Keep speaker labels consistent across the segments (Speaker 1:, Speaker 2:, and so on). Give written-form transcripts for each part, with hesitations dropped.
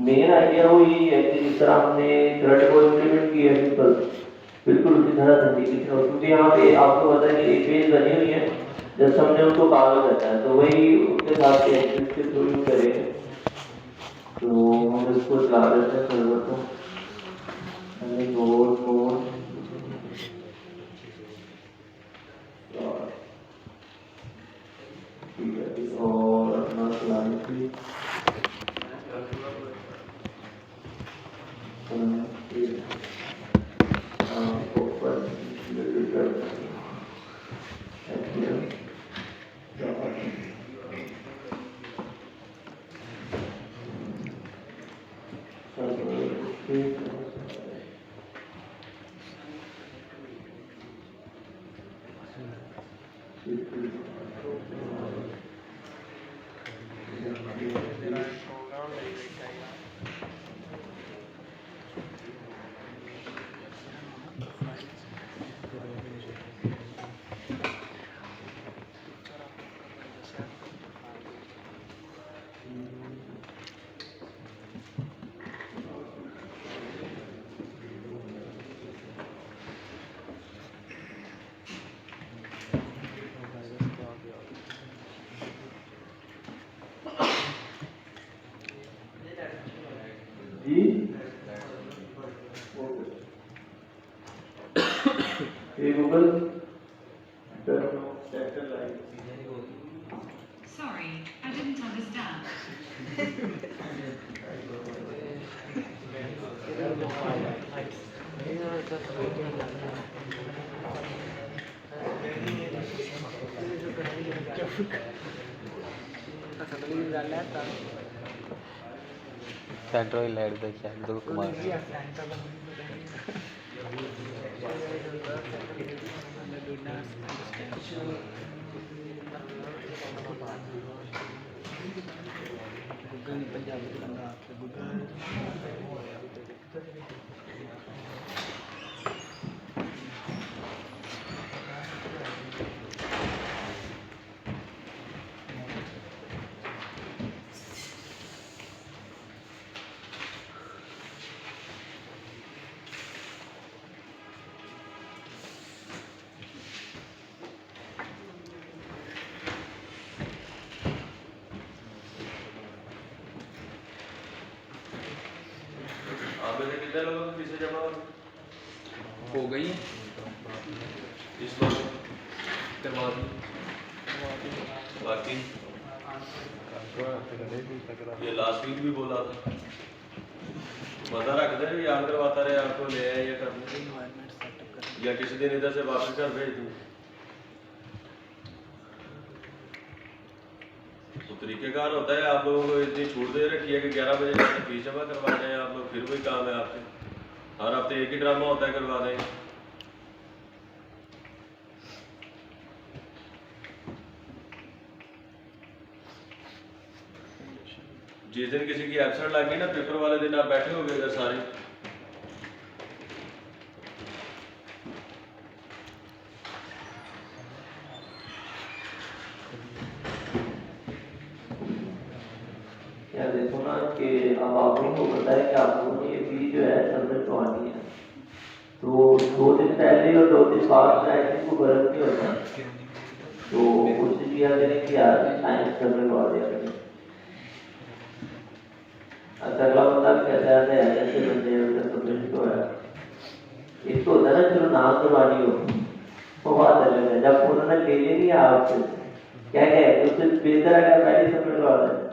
Speaker 1: Main idea वो यही है कि जिस तरह हमने थ्रेड को इम्प्लीमेंट किया है सिंपल, बिल्कुल उसी तरह तकनीकी थी, क्योंकि यहाँ पे आपको पता है कि एक पेज बनी हुई है, जब हमने उनको कागज करना है तो वही उसके साथ के थ्रू यूज करेंगे। तो हम इसको चला देते हैं सर्वर को, नोड नोड ठीक है, और अपना क्लाइंट भी open
Speaker 2: Sorry, I didn't understand.
Speaker 3: Central light दे शायद दो कमाल
Speaker 4: कितने लोगों की फीसें जमा
Speaker 5: हो गई है
Speaker 4: इस बार करवा दी, बाकी ये लास्ट वीक भी बोला था, पता रख दे, याद करवाता रहे आपको, ले आए या कर या किसी दिन इधर से वापस घर भेज दूँ। तो तरीकेकार होता है, आप लोगों को इतनी छूट दे रखी है कि 11 बजे जाकर फीस जमा करवा दें आप लोग, फिर वही काम है आपके, हर हफ्ते एक ही ड्रामा होता है, करवा दें। जिस दिन किसी की एब्सेंट लगी ना, पेपर वाले दिन आप बैठे हो गए इधर सारे,
Speaker 1: क्या देखो ना कि अब आप लोगों को पता है कि आप लोगों ने ये फीस जो है सबमिट करवानी है, तो 2 दिन पहले और 2 दिन बाद में को गलत नहीं होता, तो कोशिश किया करें कि यार टाइम सबमिट करवा दिया करें। अगला बंदा भी कहता है ऐसे बंदे सबमिट तो है, एक तो होता है ना चलो नाम करवानी हो, वो बात अलग है, जब उन्होंने ले लेनी है आपसे क्या क्या है, उससे बेहतर है पहले सबमिट करवा दें।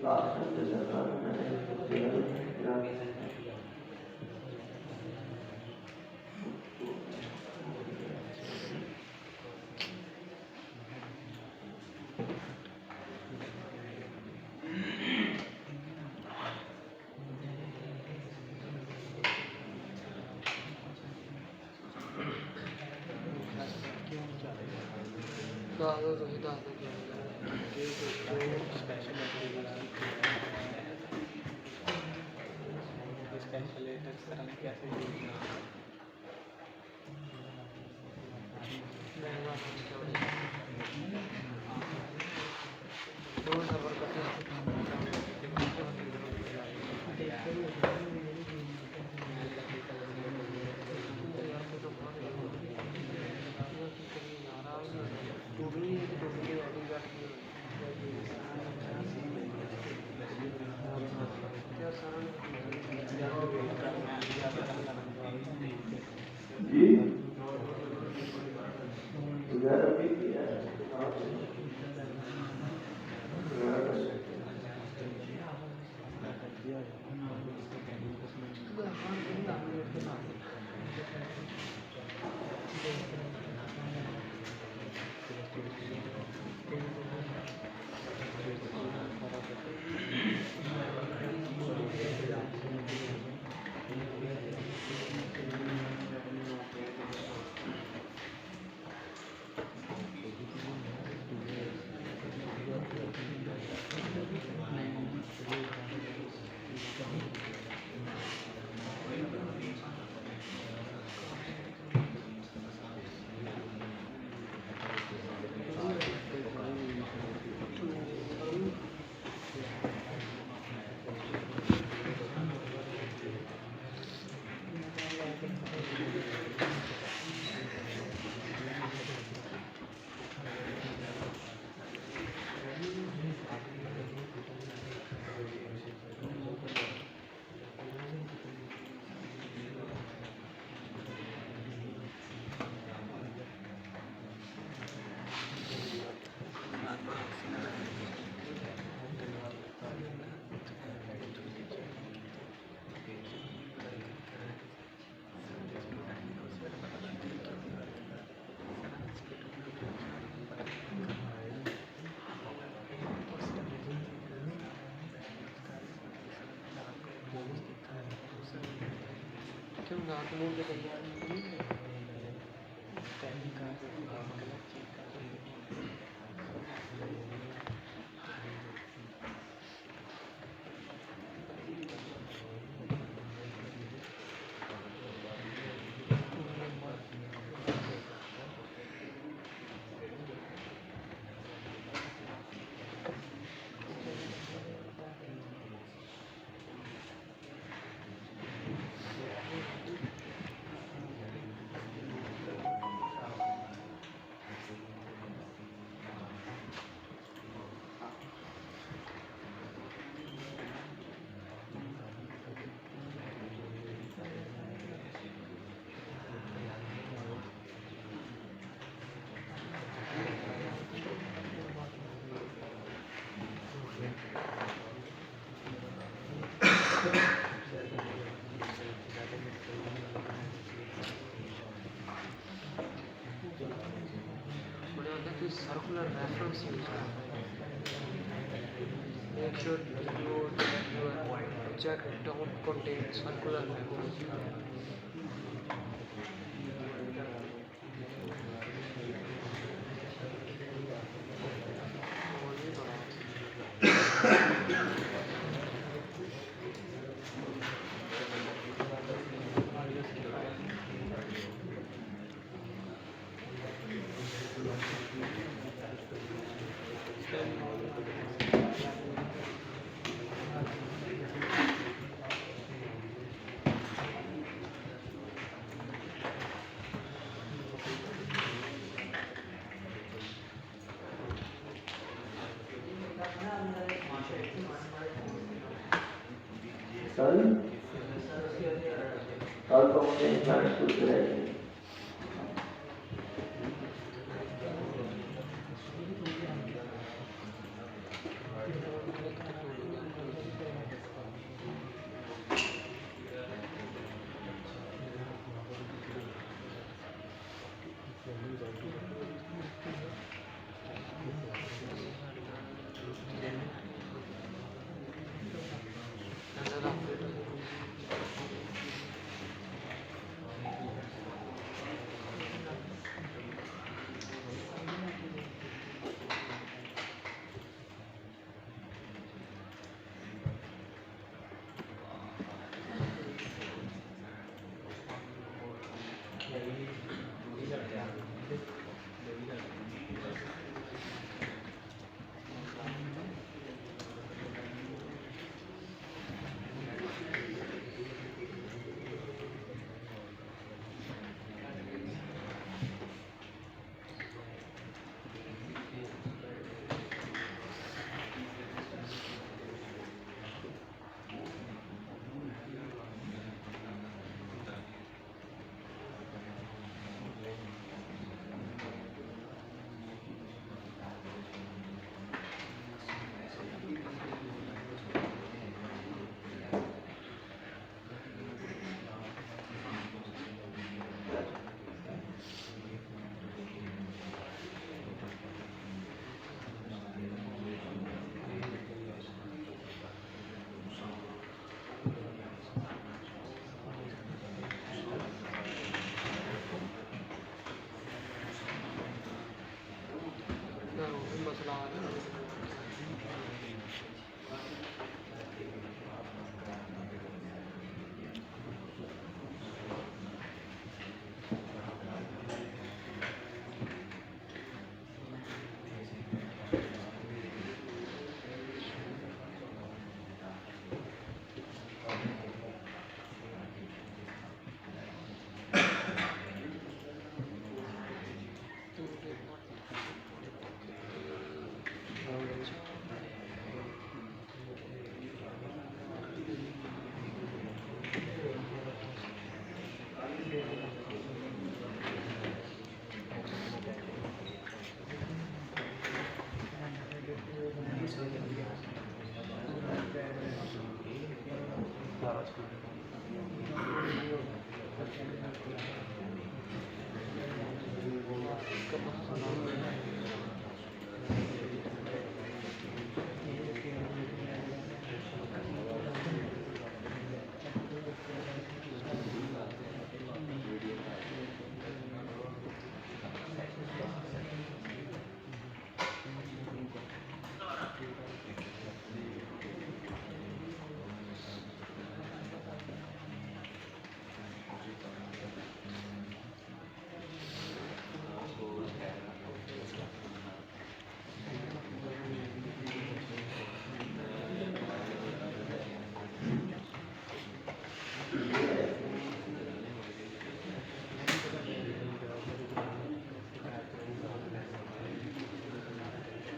Speaker 1: लास्ट में जैसा था मैंने जी उधर अभी किया है
Speaker 6: Circular reference user. Make sure your project don't contain circular reference.
Speaker 1: कल तो मुझे इस्लामिक स्कूल से रहेगी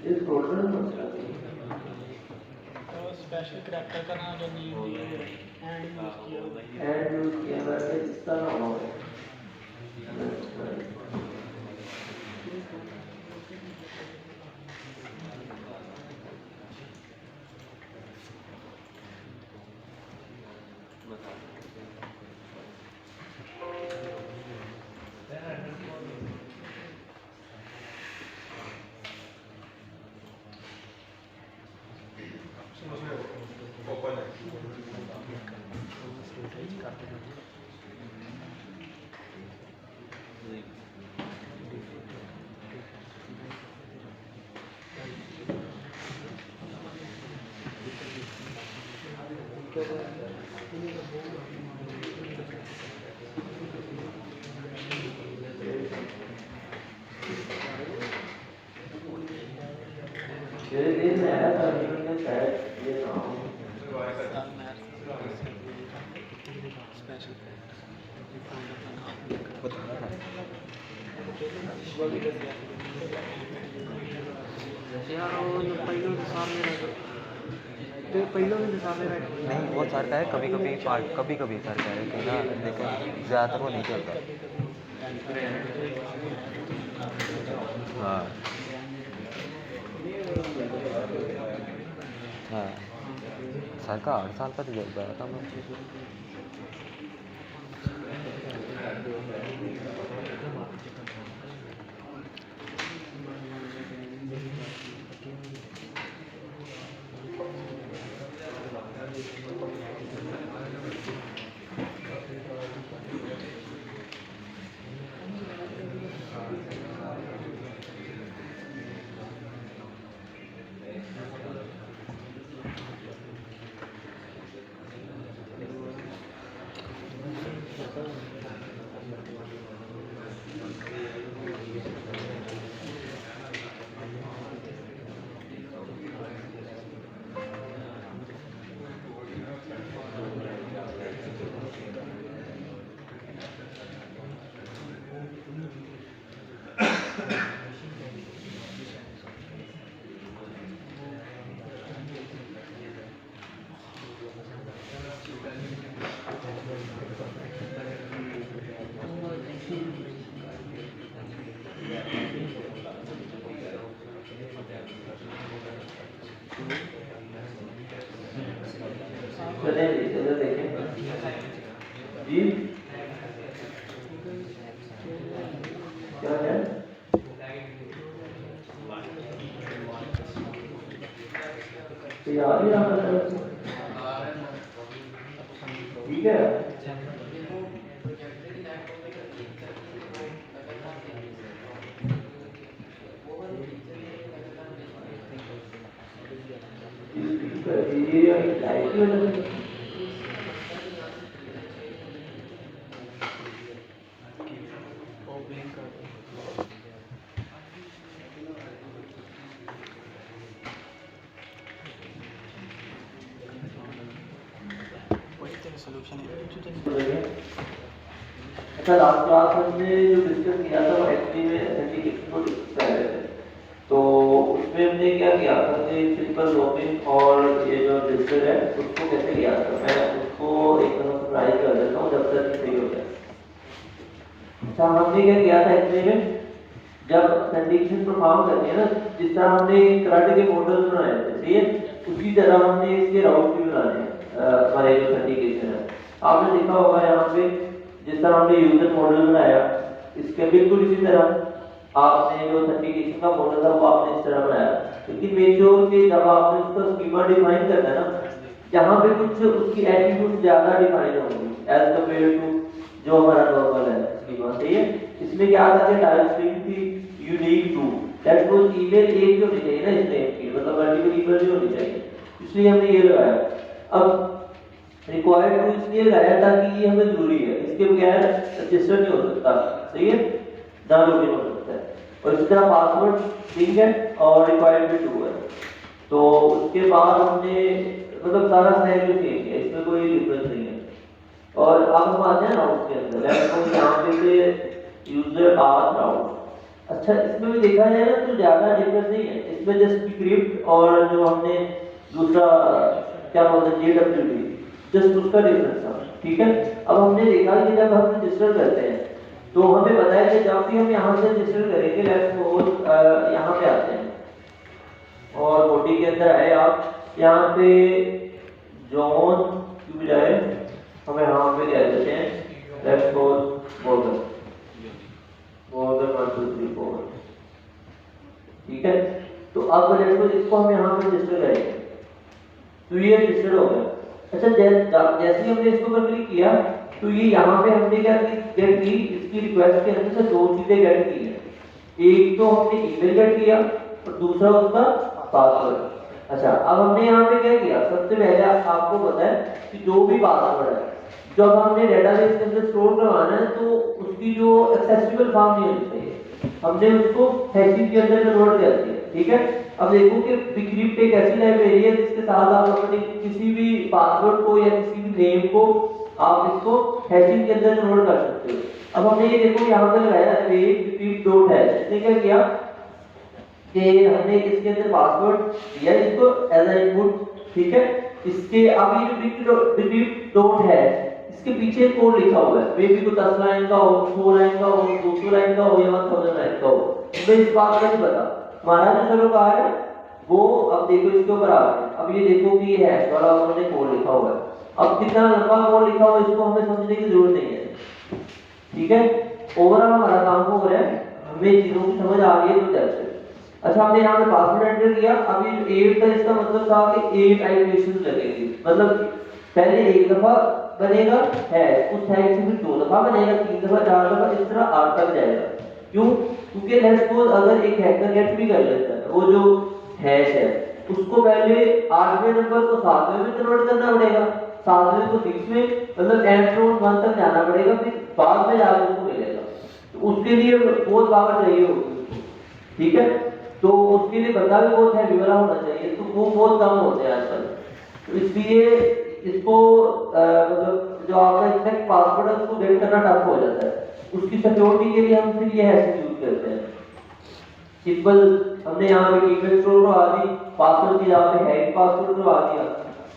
Speaker 1: इस फोल्डर में
Speaker 6: स्पेशल करैक्टर का नाम जो नीड एंड
Speaker 1: यूज किया वैसे इसका नाम होगा मेरे दिल में आया था लेकिन मैं शायद ये ना हो।
Speaker 6: यार वो पहिलों के सामने रख तो पहिलों में सामने रख
Speaker 3: नहीं वो सर का है, कभी कभी पार्ट कभी कभी सर का है कि ना, लेकिन ज़्यादातर वो नहीं चलता। हाँ हाँ सर का 8 साल का तजुर्बा है था मुझे।
Speaker 1: चले इधर देखें जी क्या है तो याद ही रहा ठीक है। ये लाइट में अच्छा लास्ट क्लास हमने जो डिस्कस किया था वो एक्चुअली में एप्लीकेशन को डिस्कस कर रहे थे। तो उसमें हमने क्या किया था कि सिंपल लॉगिन और ये जो रजिस्टर है उसको कैसे किया था, मैं उसको एक तरह ट्राई कर देता हूँ जब तक सही हो जाए। अच्छा हमने क्या किया था एक्चुअली में जब ऑथेंटिकेशन परफॉर्म करते हैं ना, जिस तरह हमने करंट के मॉडल बनाए थे सही है, उसी तरह हमने इसके राउट भी बनाने हमारे जो ऑथेंटिकेशन है। आपने देखा होगा यहाँ पे जिस तरह हमने यूजर मॉडल बनाया इसके बिल्कुल इसी तरह आपने जो ऑथेंटिकेशन का मॉडल था वो आपने इस तरह बनाया। लेकिन मेक श्योर कि जब आपने उसका स्कीमा डिफाइन करना है ना, जहाँ पे कुछ उसकी एट्रीब्यूट ज्यादा डिफाइन होंगी एज कम्पेयर टू जो हमारा नॉर्मल है स्कीमा सही है। इसमें क्या आता है टाइप स्ट्रिंग की unique to that means email एक जो होनी चाहिए ना इस नेम की, मतलब मल्टीपल ईमेल नहीं होनी चाहिए, इसलिए हमने ये लगाया। अब रिक्वायर्ड टू इसलिए लगाया ताकि ये हमें जरूरी है, इसके बगैर रजिस्टर नहीं हो सकता सही है, ना लॉगिन हो सकता है। और इसी तरह पासवर्ड स्ट्रिंग है और रिक्वायर्ड भी टू है। तो उसके बाद हमने मतलब सारा स्टैक जो चेंज किया, इसमें कोई डिफरेंस नहीं है। और अब हम आते हैं राउट के अंदर, लेट्स यहाँ पे से यूजर पाथ राउट। अच्छा इसमें भी देखा जाए ना तो ज्यादा डिफरेंस नहीं है, इसमें जस्ट स्क्रिप्ट और जो हमने दूसरा क्या बोलते हैं JWT जस्ट उसका डिफरेंस था ठीक है। अब हमने देखा कि जब हम रजिस्टर करते हैं तो हमें पता है कि जब भी हम यहाँ से रजिस्टर करेंगे लेट्स सपोज यहाँ पे आते हैं और बॉडी के अंदर आए आप, यहाँ पे जॉन की बजाय हम यहाँ पे कह देते हैं लेट्स सपोज मॉर्गन 1 2 3 4। ठीक है, तो अब लेट्स सपोज इसको हम यहाँ पे रजिस्टर करेंगे तो ये रजिस्टर हो गया। अच्छा जैसे ही हमने इसको पर क्लिक किया तो ये यहाँ पे हमने क्या गेट की, इसकी रिक्वेस्ट के अंदर से दो चीजें गेट की है। एक तो हमने ईमेल गेट किया और दूसरा उसका पासवर्ड। अच्छा अब हमने यहाँ पे क्या किया, सबसे पहले आपको पता है कि जो भी पासवर्ड है जब हमने डेटाबेस के अंदर स्टोर करवाना है तो उसकी जो एक्सेसिबल फॉर्म नहीं होनी चाहिए, हमने उसको हैशिंग के अंदर कन्वर्ट कर दिया। ठीक है, अब देखो कि बिक्रिप्ट एक ऐसी लाइब्रेरी है जिसके साथ आप अपने किसी भी पासवर्ड को या किसी भी नेम को आप इसको हैशिंग के अंदर कन्वर्ट कर सकते हो। अब हमने ये देखो यहाँ पे लगाया बिक्रिप्ट डॉट है, इसने क्या किया कि हमने इसके अंदर पासवर्ड दिया इसको एज अ इनपुट। ठीक है, इसके अब ये जो बिक्रिप्ट डॉट है इसके पीछे कोड लिखा हुआ है, मे बी को 10 लाइन का हो, 100 लाइन का हो, 200 लाइन का हो या 1000 लाइन का हो, मुझे इस बात का नहीं पता। हमारा जो सरोकार है वो अब देखो इसके ऊपर आ गया। अब ये देखो कि ये हैश वाला उन्होंने कोड लिखा हुआ है। अब कितना लंबा कोड लिखा हुआ है इसको हमें समझने की जरूरत नहीं है। ठीक है, ओवरऑल हमारा काम हो रहा है, हमें चीजों की समझ आ रही है तो चलते। अच्छा हमने यहाँ पे पासवर्ड एंटर किया। अब ये 8 का इसका मतलब था कि 8 आइटरेशन लगेगी, मतलब पहले एक दफा बनेगा हैश, उस हैश से फिर 2 दफा बनेगा, 3 दफा, 4 दफा, इस तरह 8 तक जाएगा। क्यों? क्योंकि लेट्स सपोज अगर एक हैकर गेट भी कर लेता है, वो जो हैश है उसको पहले 8वें नंबर को 7वें में कन्वर्ट करना पड़ेगा, 7वें को 6वें, मतलब एंड 1 तक जाना पड़ेगा, फिर बाद में जाकर उसको मिलेगा। तो उसके लिए बहुत पावर चाहिए होगी। ठीक है, तो उसके लिए बंदा भी बहुत हैवी वाला होना चाहिए, तो वो बहुत कम होते हैं आजकल। तो इसलिए इसको मतलब जो आपका एग्जैक्ट पासवर्ड है उसको गेट करना टफ हो जाता है। उसकी सिक्योरिटी के लिए हम फिर ये हैशिंग यूज करते हैं। सिंपल हमने यहाँ पे ईमेल स्टोर करवा दी, पासवर्ड की जगह पे हैश पासवर्ड करवा दिया।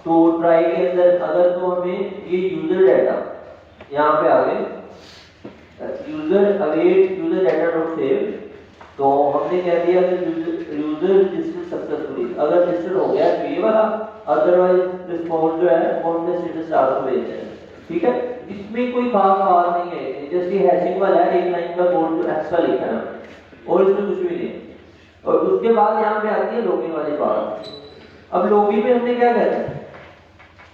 Speaker 1: तो ट्राई के अंदर अगर तो हमें ये यूजर डाटा यहाँ पे आ गए, user await user data dot save, तो हमने कह दिया कि यूजर रजिस्टर्ड सक्सेसफुली, अगर रजिस्टर हो गया तो ये वाला, अदरवाइज रिस्पॉन्स जो है वो हमने स्टेटस डाल के भेज दिया। ठीक है, इसमें कोई खास बात नहीं है, जैसे हैशिंग वाला है एक लाइन का कोड जो एक्स्ट्रा लिखा है और इसमें कुछ भी नहीं। और उसके बाद यहाँ पे आती है लॉगिन वाली बात। अब लॉगिन में हमने क्या करना है,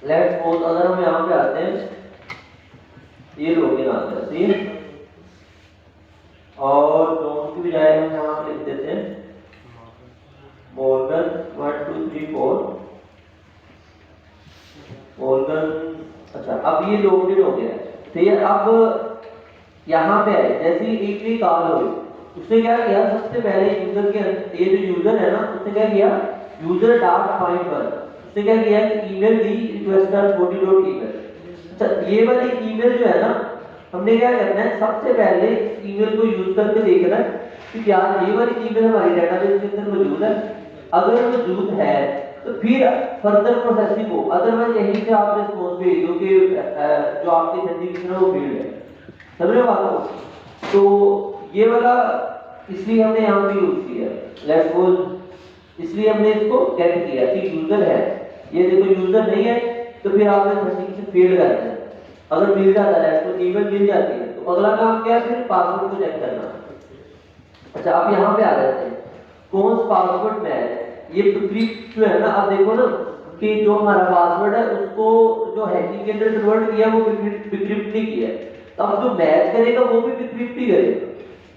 Speaker 1: लेट्स सपोज अगर हम यहाँ पे आते हैं, ये लॉगिन आता है, ठीक है, और डोंट की बजाय हम यहाँ पे लिख देते हैं मॉर्गन 1 2 3 4 मॉर्गन। अच्छा अब ये लॉगिन हो गया, ठीक है। अब यहाँ पे है जैसे एक भी कॉल हुई, उसने क्या किया, सबसे पहले यूजर के ये जो यूजर है ना, उसने क्या किया, यूजर डॉट फाइंड पर उसने क्या किया कि ईमेल दी request.body.email। अच्छा ये वाली ईमेल जो है ना, हमने क्या करना है, सबसे पहले ईमेल को यूज करके देखना है कि क्या ये वाली ईमेल हमारी डेटाबेस के अंदर मौजूद है। अगर मौजूद है तो फिर फर्दर प्रोसेसिंग हो, अदरवाइज यहीं से आप रिस्पॉन्स भेज दो कि जो आपकी सेंडिंग है वो फेल्ड है। समझ रहे हो बात को? तो ये वाला इसलिए हमने यहाँ पे यूज किया, लेट्स सपोज इसलिए हमने इसको गेट किया कि यूजर है। ये देखो यूजर नहीं है तो फिर आपने सेंडिंग से फेल कर दिया। अगर मिल जाता है तो ईमेल मिल जाती है, तो अगला काम क्या है, फिर पासवर्ड को चेक करना। अच्छा अब यहाँ पे आ जाते हैं कौन सा पासवर्ड में है, ये बिक्रिप्ट जो है ना, आप देखो ना कि जो हमारा पासवर्ड है उसको जो हैकिंग के अंदर कन्वर्ट किया वो बिक्रिप्ट नहीं किया, तो अब जो मैच करेगा वो भी बिक्रिप्ट ही करेगा,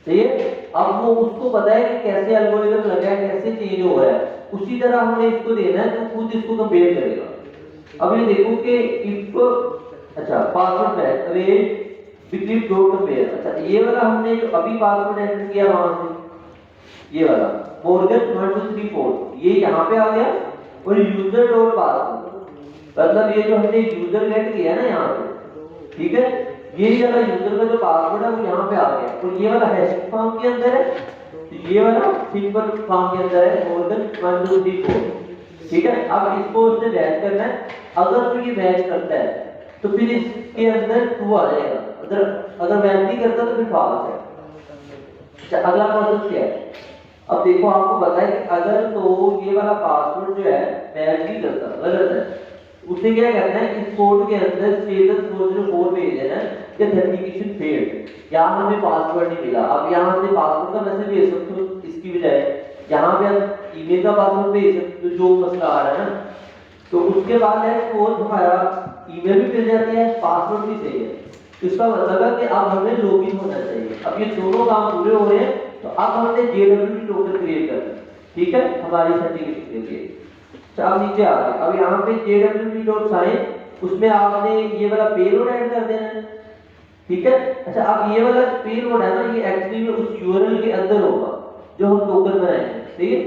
Speaker 1: सही है। अब वो उसको पता है कि कैसे एल्गोरिथम लगा है, कैसे चेंज हो रहा है, उसी तरह हमने इसको देना है, तो खुद इसको कंपेयर करेगा। अब ये देखो कि इफ अच्छा password match await bcrypt dot compare. अच्छा ये वाला हमने जो अभी पासवर्ड एंटर किया वहां से, ये वाला मॉर्गन 1 2 3 4 ये यहाँ पे आ गया, और यूजर डॉट पासवर्ड मतलब ये जो हमने यूजर गेट किया ना यहाँ पे, ठीक है, ये वाला यूजर का जो पासवर्ड है वो यहाँ पे आ गया, और ये वाला हैशिंग फॉर्म के अंदर है, तो ये वाला सिंपल फॉर्म के अंदर है मॉर्गन 1 2 3 4। ठीक है, अब इसको उसने मैच करना है। अगर तो ये मैच करता है तो फिर इसके अंदर ट्रू आ जाएगा, अगर मैच नहीं करता तो फिर फॉल्स है। अच्छा अगला प्रोसेस क्या है, अब देखो आपको पता है कि अगर तो ये वाला पासवर्ड जो है मैच नहीं करता, गलत है, उसे क्या करना है, इस कोड के अंदर स्टेटस 404 भेज देना है कि ऑथेंटिकेशन फेल्ड, यहाँ हमें पासवर्ड नहीं मिला। अब यहाँ से पासवर्ड का मैसेज भेज सकते हो, इसकी बजाय यहाँ पे आप ईमेल का पासवर्ड भेज सकते हो जो मसला आ रहा है ना। तो उसके बाद है कोड हमारा ईमेल भी मिल जाती है, पासवर्ड भी सही है। इसका मतलब है कि अब हमें लॉगिन होना चाहिए। अब ये दोनों काम पूरे हो रहे हैं तो अब हमने JWT टोकन क्रिएट करना है, ठीक है, हमारी सर्टिफिकेट के लिए। अब नीचे आ गए, अब यहाँ पे JWT.sign, उसमें आपने ये वाला पेलोड ऐड कर देना है, ठीक है। अच्छा, अब ये वाला पेलोड है ना, ये एक्चुअली में उस URL के अंदर होगा जो हम टोकन बनाए हैं, ठीक है।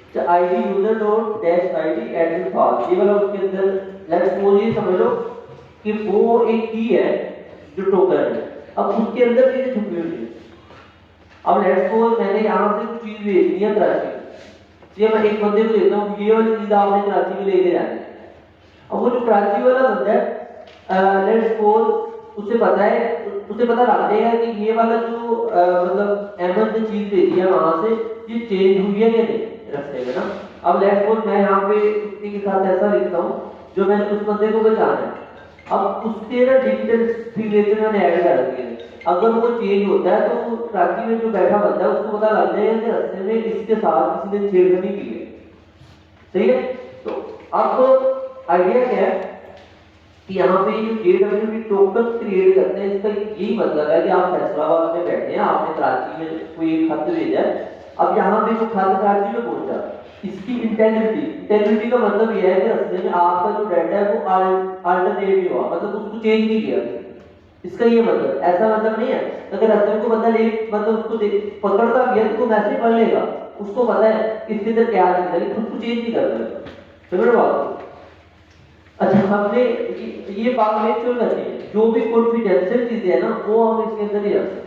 Speaker 1: अच्छा, id user.-id admin pass, ये वाला उसके अंदर लेट्स सपोज ये समझ लो कि वो एक की है जो टोकन है, अब उसके अंदर चीजें छुपी हुई है। अब लेट्स सपोज मैंने यहाँ से कुछ चीज भेजनी है कराची, ये मैं एक बंदे को देता हूँ, ये वाली चीज आपने कराची में लेके जानी है। अब वो जो कराची वाला बंदा है, लेट्स सपोज उसे पता है, उसे पता लग जाएगा कि ये वाला जो मतलब अहमद ने चीज भेजी है वहां से, ये चेंज हुई है या नहीं रास्ते में ना। अब लेट्स सपोज मैं यहाँ पे उसके साथ ऐसा लिखता हूँ जो मैंने उस बंदे को बचाना है। अब उसके ना डिजिटल सिग्नेचर मैंने ऐड कर दिए, अगर वो चेंज होता है तो कराची में जो बैठा बंदा है उसको पता लग जाएगा कि रास्ते में इसके साथ किसी ने छेड़खानी की है, सही है। तो अब आइडिया क्या है कि यहाँ पे जो JWT टोकन क्रिएट करते हैं, इसका यही मतलब है कि आप फैसलाबाद में बैठे हैं, आपने कराची में कोई एक खत भेजा है। अब यहाँ पे जो खत कराची में पहुंचा, इसकी इंटेग्रिटी का मतलब यह है कि रास्ते में आपका जो डाटा है वो अल्टरनेटिव हुआ, मतलब उसको चेंज नहीं किया। इसका ये मतलब, ऐसा मतलब नहीं है अगर रास्ते में को बंदा ले मतलब उसको पकड़ता भी है तो मैसेज पढ़ लेगा, उसको पता है इसके अंदर क्या चीज है, लेकिन उसको चेंज नहीं करता, समझ बात। अच्छा, हमने ये बात मेक श्योर करनी है, जो भी कॉन्फिडेंशियल चीजें है ना वो हम इसके अंदर ही रख सकते हैं।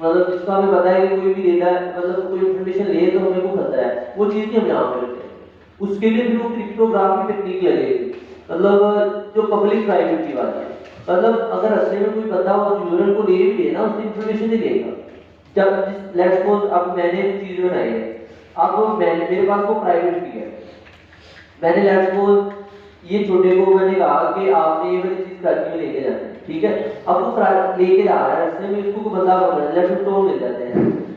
Speaker 1: मतलब जिसका हमें पता है कि कोई भी डेटा मतलब कोई इंफॉर्मेशन ले तो हमें को खतरा है, वो चीज ही हम यहाँ पे रखते हैं। उसके लिए फिर वो क्रिप्टोग्राफी टेक्निक लगेगी, मतलब जो पब्लिक प्राइवेट की बात है। मतलब अगर रास्ते में कोई बंदा उस यूजर को ले भी ले ना, उसकी इंफॉर्मेशन नहीं देगा। जब लेट्स सपोज अब मैंने चीज बनाई है, अब मेरे पास वो प्राइवेट की है, मैंने लेट्स सपोज ये छोटे को मैंने कहा कि आपने ये वाली चीज कराची में लेके जाना है, ठीक है। अब वो लेके जा रहा है, रास्ते में इसको कोई बंदा पकड़ लेट्स सपोज तोड़ ले जाते हैं,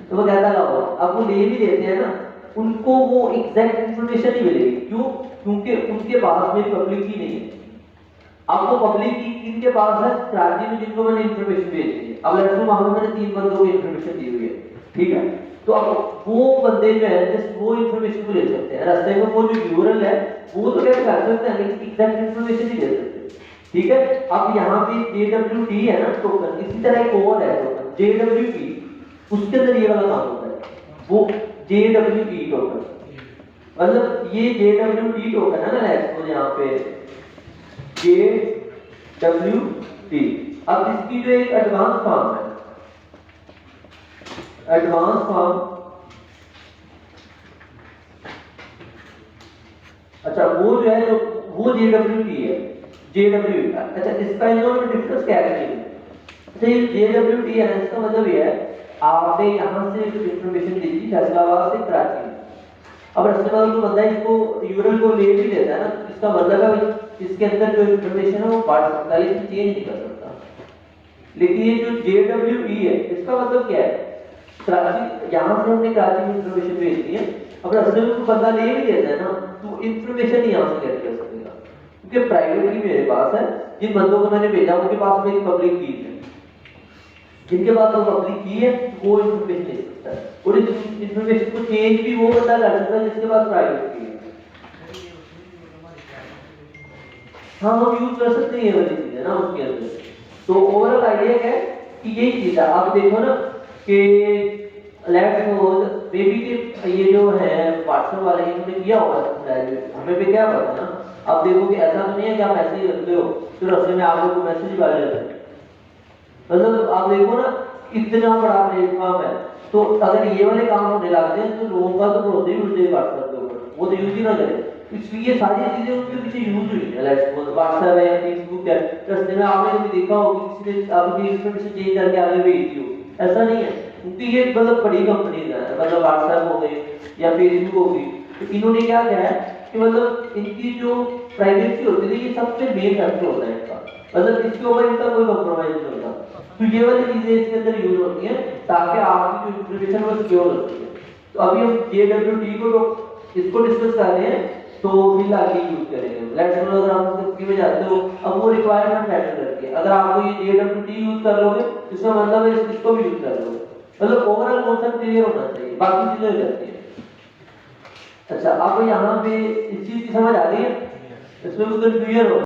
Speaker 1: तो वो कहता लाओ, अब वो ले भी लेते हैं ना, उनको वो एग्जैक्ट इंफॉर्मेशन नहीं मिलेगी। क्यों? क्योंकि उनके पास में पब्लिक की नहीं है। अब वो पब्लिक की इनके पास है कराची में जिनको मैंने इंफॉर्मेशन भेजी है। अब लेट्स सपोज वहां मैंने 3 बंदों को इंफॉर्मेशन दी हुई है, ठीक है। तो अब वो बंदे जो है जस्ट वो इंफॉर्मेशन को ले सकते हैं, रास्ते में वो जो यूआरएल है वो तो कैसे कर सकते हैं, लेकिन एग्जैक्ट इंफॉर्मेशन नहीं दे सकते, ठीक है। अब यहाँ पे JWT है ना टोकन, इसी तरह एक और है टोकन JWT, उसके अंदर ये वाला काम होता है, वो JWT टोकन। मतलब ये JWT टोकन है ना, लेट्स सपोज यहाँ पे JWT। अब इसकी जो एक एडवांस फॉर्म है, एडवांस फॉर्म, अच्छा वो जो है वो JWT है, JWT। अच्छा, इसका इन्होंने डिफरेंस क्या है? अच्छा, ये JWT है, इसका मतलब ये है आपने यहाँ से इंफॉर्मेशन दी थी फैसलाबाद से कराची में, अब रास्ते में जो बंदा इसको यूआरएल को ले भी लेता है ना, इसका मतलब है इसके अंदर जो इंफॉर्मेशन है वो पढ़ सकता है, लेकिन चेंज नहीं कर सकता। लेकिन ये जो JWT है, इसका मतलब क्या है, कराची यहाँ से हमने कराची में इंफॉर्मेशन भेज दी है, अब रास्ते में बंदा ले भी लेता है ना, तो इंफॉर्मेशन ही यहाँ से गेट कर सकेगा, क्योंकि प्राइवेट की मेरे पास है। जिन बंदों को मैंने भेजा उनके पास मेरी पब्लिक की है, जिनके पास वो पब्लिक की है वो इंफॉर्मेशन ले सकता है, और इस इंफॉर्मेशन को चेंज भी वो बंदा कर सकता है जिसके पास प्राइवेट की है। हाँ, हम यूज कर सकते हैं ये वाली चीजें ना उसके अंदर। तो ओवरऑल आइडिया क्या है कि यही चीज है। आप देखो ना कि लेट्स सपोज बेबी के ये जो है व्हाट्सएप वाले इन्होंने किया होगा डायरेक्ट, हमें पे क्या पता ना। अब देखो कि ऐसा तो नहीं है कि आप मैसेज रखते हो तो रास्ते में आप लोग को मैसेज डाल देते हैं, मतलब आप देखो ना इतना बड़ा प्लेटफॉर्म है, तो अगर ये वाले काम होने लगते हैं तो लोगों का तो भरोसा ही उठ जाए व्हाट्सएप के ऊपर, वो तो यूज ही ना करें। इसलिए सारी चीजें उसके पीछे यूज हुई है, लेट्स सपोज व्हाट्सएप है या फेसबुक है, रास्ते में आपने कभी देखा हो कि किसी ने आपकी इंफॉर्मेशन चेंज करके आगे भेज दी हो, ऐसा नहीं है, क्योंकि ये मतलब बड़ी कंपनीज है, मतलब व्हाट्सएप हो गई या फेसबुक हो गई, तो इन्होंने क्या किया है कि मतलब इनकी जो प्राइवेसी होती है ये सबसे मेन फैक्टर होता है इनका, मतलब इसके ऊपर इनका कोई कॉम्प्रोमाइज नहीं होता। तो ये वाली चीजें इसके अंदर यूज होती हैं ताकि आपकी जो इंफॉर्मेशन वो सिक्योर होती है। तो अभी हम JWT को इसको डिस्कस कर रहे हैं, तो फिर आगे यूज करेंगे। लेट्स सपोज अगर आप इसके में जाते हो, अब वो रिक्वायरमेंट मैटर करती है। अगर आपको ये JWT यूज कर लोगे इसका मतलब है इसको भी यूज कर लोगे, मतलब ओवरऑल कॉन्सेप्ट क्लियर होना चाहिए, बाकी चीजें हो जाती है। अच्छा, अब यहाँ पे इस चीज की समझ आ रही है, इसमें कुछ क्लियर हो